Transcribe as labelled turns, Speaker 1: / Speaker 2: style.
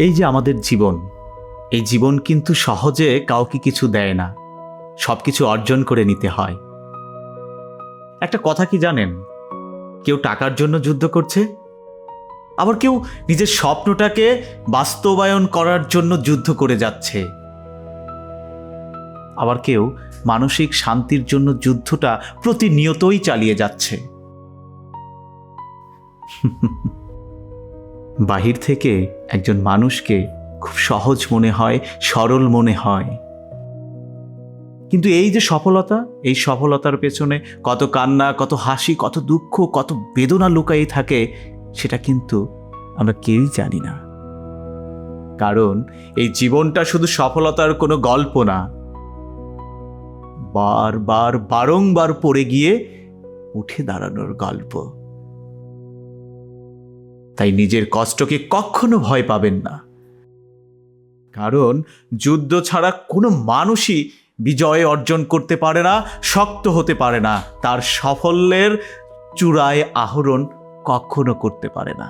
Speaker 1: এই যে আমাদের জীবন, এই জীবন কিন্তু সহজে কাউকে কিছু দেয় না, সব কিছু অর্জন করে নিতে হয়। একটা কথা কি জানেন, কেউ টাকার জন্য যুদ্ধ করছে, আবার কেউ নিজের স্বপ্নটাকে বাস্তবায়ন করার জন্য যুদ্ধ করে যাচ্ছে, আবার কেউ মানসিক শান্তির জন্য যুদ্ধটা প্রতিনিয়তই চালিয়ে যাচ্ছে। বাহির থেকে একজন মানুষকে খুব সহজ মনে হয়, সরল মনে হয়, কিন্তু এই যে সফলতা, এই সফলতার পেছনে কত কান্না, কত হাসি, কত দুঃখ, কত বেদনা লুকাই থাকে, সেটা কিন্তু আমরা কেউই জানি না। কারণ এই জীবনটা শুধু সফলতার কোনো গল্প না, বারবার বারংবার পড়ে গিয়ে উঠে দাঁড়ানোর গল্প। তাই নিজের কষ্টকে কখনো ভয় পাবেন না, কারণ যুদ্ধ ছাড়া কোনো মানুষই বিজয় অর্জন করতে পারে না, শক্ত হতে পারে না, তার সাফল্যের চূড়ায় আহরণ কখনো করতে পারে না।